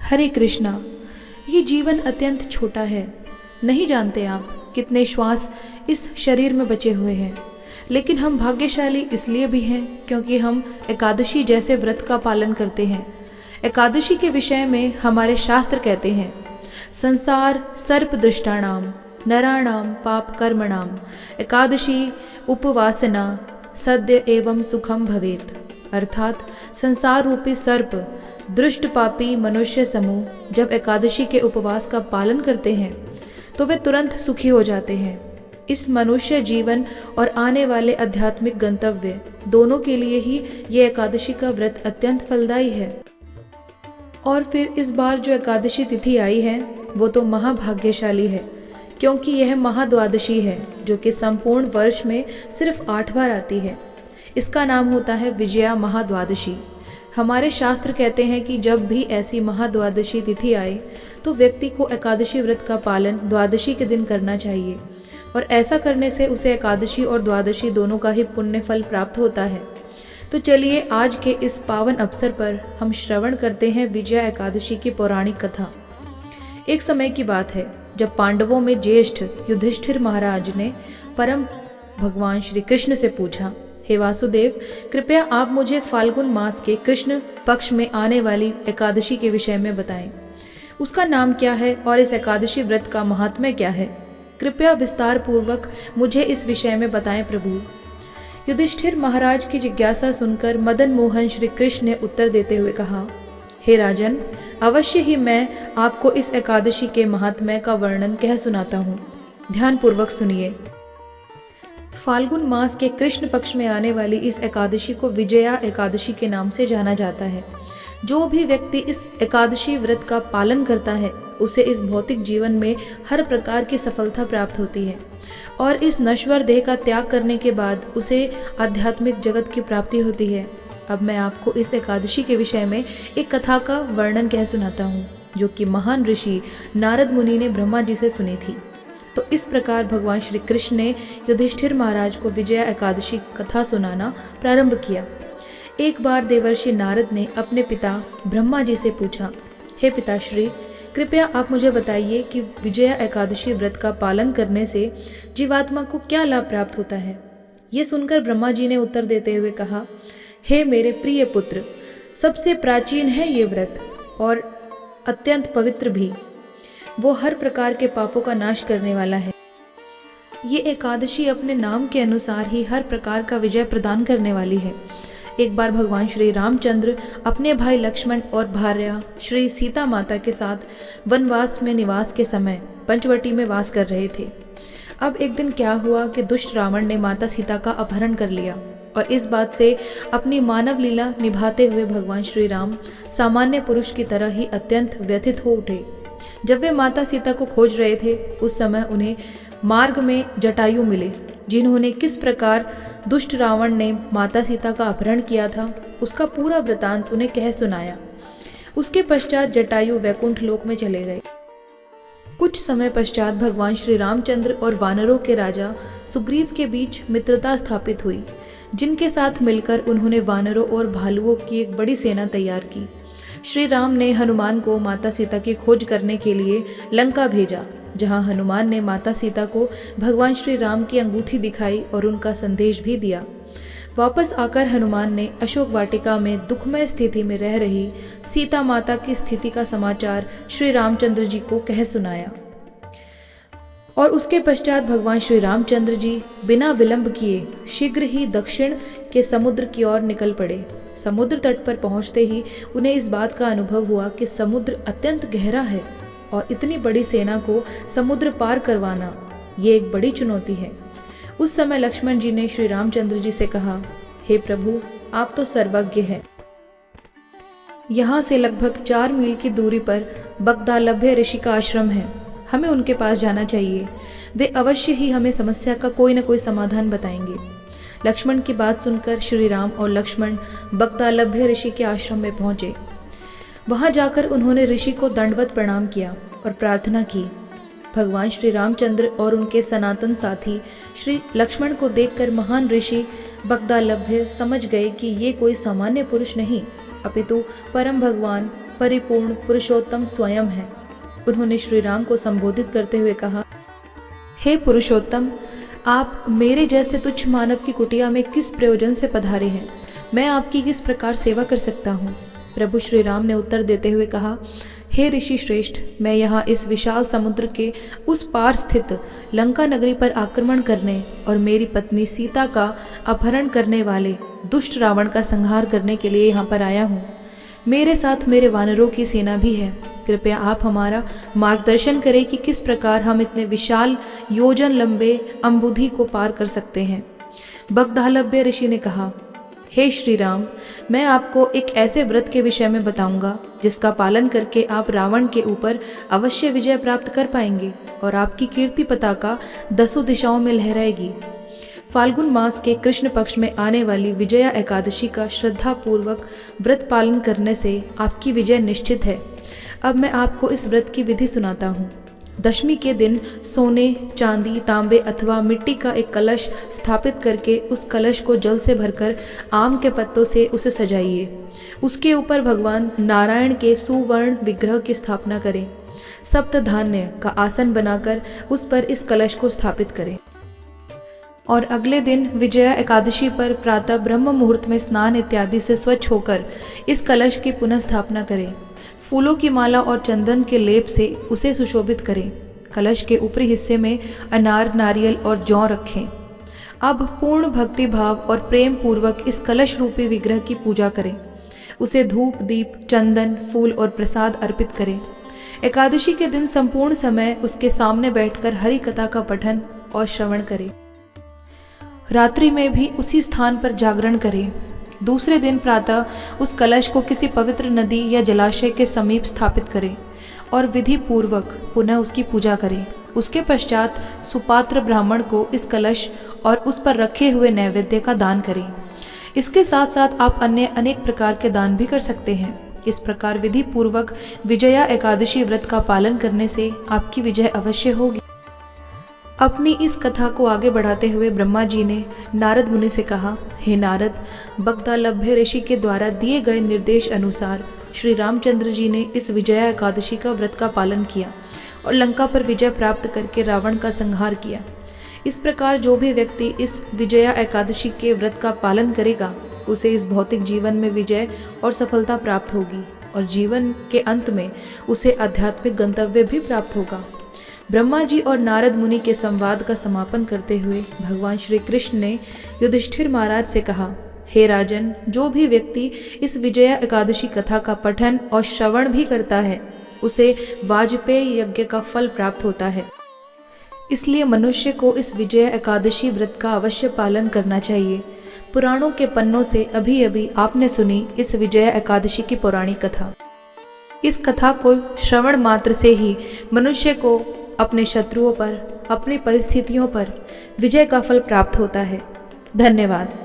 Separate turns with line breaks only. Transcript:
हरे कृष्णा। ये जीवन अत्यंत छोटा है। नहीं जानते आप कितने श्वास इस शरीर में बचे हुए हैं। लेकिन हम भाग्यशाली इसलिए भी हैं क्योंकि हम एकादशी जैसे व्रत का पालन करते हैं। एकादशी के विषय में हमारे शास्त्र कहते हैं, संसार सर्प दुष्टाणाम नराणाम पाप कर्मणाम एकादशी उपवासना सद्य एवं सुखम भवेत। अर्थात संसार रूपी सर्प दुष्ट पापी मनुष्य समूह जब एकादशी के उपवास का पालन करते हैं तो वे तुरंत सुखी हो जाते हैं। इस मनुष्य जीवन और आने वाले आध्यात्मिक गंतव्य दोनों के लिए ही ये एकादशी का व्रत अत्यंत फलदायी है। और फिर इस बार जो एकादशी तिथि आई है वो तो महाभाग्यशाली है, क्योंकि यह महाद्वादशी है जो कि संपूर्ण वर्ष में सिर्फ 8 बार आती है। इसका नाम होता है विजया महाद्वादशी। हमारे शास्त्र कहते हैं कि जब भी ऐसी महाद्वादशी तिथि आए तो व्यक्ति को एकादशी व्रत का पालन द्वादशी के दिन करना चाहिए, और ऐसा करने से उसे एकादशी और द्वादशी दोनों का ही पुण्य फल प्राप्त होता है। तो चलिए आज के इस पावन अवसर पर हम श्रवण करते हैं विजया एकादशी की पौराणिक कथा। एक समय की बात है जब पांडवों में ज्येष्ठ युधिष्ठिर महाराज ने परम भगवान श्री कृष्ण से पूछा, हे वासुदेव, कृपया आप मुझे फाल्गुन मास के कृष्ण पक्ष में आने वाली एकादशी के विषय में बताएं। उसका नाम क्या है और इस एकादशी व्रत का महात्म्य क्या है? कृपया विस्तार पूर्वक मुझे इस विषय में बताएं प्रभु। युधिष्ठिर महाराज की जिज्ञासा सुनकर मदन मोहन श्री कृष्ण ने उत्तर देते हुए कहा, हे राजन, अवश्य ही मैं आपको इस एकादशी के महात्म्य का वर्णन कह सुनाता हूँ। ध्यान पूर्वक सुनिए। फाल्गुन मास के कृष्ण पक्ष में आने वाली इस एकादशी को विजया एकादशी के नाम से जाना जाता है। जो भी व्यक्ति इस एकादशी व्रत का पालन करता है उसे इस भौतिक जीवन में हर प्रकार की सफलता प्राप्त होती है, और इस नश्वर देह का त्याग करने के बाद उसे आध्यात्मिक जगत की प्राप्ति होती है। अब मैं आपको इस एकादशी के विषय में एक कथा का वर्णन कह सुनाता हूँ, जो कि महान ऋषि नारद मुनि ने ब्रह्मा जी से सुनी थी। तो इस प्रकार भगवान श्री कृष्ण ने युधिष्ठिर महाराज को विजया एकादशी कथा सुनाना प्रारंभ किया। एक बार देवर्षि नारद ने अपने पिता ब्रह्मा जी से पूछा, हे पिताश्री, कृपया आप मुझे बताइए कि विजया एकादशी व्रत का पालन करने से जीवात्मा को क्या लाभ प्राप्त होता है। ये सुनकर ब्रह्मा जी ने उत्तर देते हुए कहा, हे मेरे प्रिय पुत्र, सबसे प्राचीन है ये व्रत और अत्यंत पवित्र भी। वो हर प्रकार के पापों का नाश करने वाला है। ये एकादशी अपने नाम के अनुसार ही हर प्रकार का विजय प्रदान करने वाली है। एक बार भगवान श्री रामचंद्र अपने भाई लक्ष्मण और भार्या श्री सीता माता के साथ वनवास में निवास के समय पंचवटी में वास कर रहे थे। अब एक दिन क्या हुआ कि दुष्ट रावण ने माता सीता का अपहरण कर लिया, और इस बात से अपनी मानव लीला निभाते हुए भगवान श्री राम सामान्य पुरुष की तरह ही अत्यंत व्यथित हो उठे। जब वे माता सीता को खोज रहे थे उस समय उन्हें मार्ग में जटायु मिले, जिन्होंने किस प्रकार दुष्ट रावण ने माता सीता का अपहरण किया था उसका पूरा वृतांत उन्हें कह सुनाया। उसके पश्चात जटायु वैकुंठ लोक में चले गए। कुछ समय पश्चात भगवान श्री रामचंद्र और वानरों के राजा सुग्रीव के बीच मित्रता स्थापित हुई, जिनके साथ मिलकर उन्होंने वानरों और भालुओं की एक बड़ी सेना तैयार की। श्री राम ने हनुमान को माता सीता की खोज करने के लिए लंका भेजा, जहां हनुमान ने माता सीता को भगवान श्री राम की अंगूठी दिखाई और उनका संदेश भी दिया। वापस आकर हनुमान ने अशोक वाटिका में दुखमय स्थिति में रह रही सीता माता की स्थिति का समाचार श्री रामचंद्र जी को कह सुनाया, और उसके पश्चात भगवान श्री रामचंद्र जी बिना विलंब किए शीघ्र ही दक्षिण के समुद्र की ओर निकल पड़े। समुद्र तट पर पहुंचते ही उन्हें इस बात का अनुभव हुआ कि समुद्र अत्यंत गहरा है और इतनी बड़ी सेना को समुद्र पार करवाना ये एक बड़ी चुनौती है। उस समय लक्ष्मण जी ने श्री रामचंद्र जी से कहा, हे प्रभु, आप तो सर्वज्ञ हैं। यहाँ से लगभग 4 मील की दूरी पर बगदालभ्य ऋषि का आश्रम है, हमें उनके पास जाना चाहिए। वे अवश्य ही हमें समस्या का कोई न कोई समाधान बताएंगे। लक्ष्मण की बात सुनकर श्री राम और लक्ष्मण बगदालभ्य ऋषि के आश्रम में पहुंचे। वहां जाकर उन्होंने ऋषि को दंडवत प्रणाम किया और प्रार्थना की। भगवान श्री रामचंद्र और उनके सनातन साथी श्री लक्ष्मण को देखकर महान ऋषि बगदालभ्य समझ गए कि ये कोई सामान्य पुरुष नहीं, अपितु परम भगवान परिपूर्ण पुरुषोत्तम स्वयं है। उन्होंने श्री राम को संबोधित करते हुए कहा, हे पुरुषोत्तम, आप मेरे जैसे तुच्छ मानव की कुटिया में किस प्रयोजन से पधारे हैं? मैं आपकी किस प्रकार सेवा कर सकता हूँ? प्रभु श्री राम ने उत्तर देते हुए कहा, हे ऋषि श्रेष्ठ, मैं यहाँ इस विशाल समुद्र के उस पार स्थित लंका नगरी पर आक्रमण करने और मेरी पत्नी सीता का अपहरण करने वाले दुष्ट रावण का संहार करने के लिए यहाँ पर आया हूँ। मेरे साथ मेरे वानरों की सेना भी है। कृपया आप हमारा मार्गदर्शन करें कि किस प्रकार हम इतने विशाल योजन लंबे अम्बुधि को पार कर सकते हैं। बगदालभ्य ऋषि ने कहा, हे श्री राम, मैं आपको एक ऐसे व्रत के विषय में बताऊंगा जिसका पालन करके आप रावण के ऊपर अवश्य विजय प्राप्त कर पाएंगे और आपकी कीर्ति पताका 10 दिशाओं में लहराएगी। फाल्गुन मास के कृष्ण पक्ष में आने वाली विजया एकादशी का श्रद्धा पूर्वक व्रत पालन करने से आपकी विजय निश्चित है। अब मैं आपको इस व्रत की विधि सुनाता हूँ। दशमी के दिन सोने, चांदी, तांबे अथवा मिट्टी का एक कलश स्थापित करके उस कलश को जल से भरकर आम के पत्तों से उसे सजाइए। उसके ऊपर भगवान नारायण के सुवर्ण विग्रह की स्थापना करें। सप्त धान्य का आसन बनाकर उस पर इस कलश को स्थापित करें और अगले दिन विजया एकादशी पर प्रातः ब्रह्म मुहूर्त में स्नान इत्यादि से स्वच्छ होकर इस कलश की पुनः स्थापना करें। फूलों की माला और चंदन के लेप से उसे सुशोभित करें। कलश के ऊपरी हिस्से में अनार, नारियल और जौ रखें। अब पूर्ण भक्ति भाव और प्रेम पूर्वक इस कलश रूपी विग्रह की पूजा करें। उसे धूप, दीप, चंदन, फूल और प्रसाद अर्पित करें। एकादशी के दिन संपूर्ण समय उसके सामने बैठकर हरि कथा का पठन और श्रवण करें। रात्रि में भी उसी स्थान पर जागरण करें। दूसरे दिन प्रातः उस कलश को किसी पवित्र नदी या जलाशय के समीप स्थापित करें और विधि पूर्वक पुनः उसकी पूजा करें। उसके पश्चात सुपात्र ब्राह्मण को इस कलश और उस पर रखे हुए नैवेद्य का दान करें। इसके साथ साथ आप अन्य अनेक प्रकार के दान भी कर सकते हैं। इस प्रकार विधि पूर्वक विजया एकादशी व्रत का पालन करने से आपकी विजय अवश्य होगी। अपनी इस कथा को आगे बढ़ाते हुए ब्रह्मा जी ने नारद मुनि से कहा, हे नारद, बगदालभ्य ऋषि के द्वारा दिए गए निर्देश अनुसार श्री रामचंद्र जी ने इस विजया एकादशी का व्रत का पालन किया और लंका पर विजय प्राप्त करके रावण का संहार किया। इस प्रकार जो भी व्यक्ति इस विजया एकादशी के व्रत का पालन करेगा उसे इस भौतिक जीवन में विजय और सफलता प्राप्त होगी और जीवन के अंत में उसे आध्यात्मिक गंतव्य भी प्राप्त होगा। ब्रह्मा जी और नारद मुनि के संवाद का समापन करते हुए भगवान श्री कृष्ण ने युधिष्ठिर महाराज से कहा, हे राजन, जो भी व्यक्ति इस विजया एकादशी कथा का पठन और श्रवण भी करता है उसे वाजपेय यज्ञ का फल प्राप्त होता है। इसलिए मनुष्य को इस विजया एकादशी व्रत का अवश्य पालन करना चाहिए। पुराणों के पन्नों से अभी अभी आपने सुनी इस विजया एकादशी की पौराणिक कथा। इस कथा को श्रवण मात्र से ही मनुष्य को अपने शत्रुओं पर, अपनी परिस्थितियों पर विजय का फल प्राप्त होता है। धन्यवाद।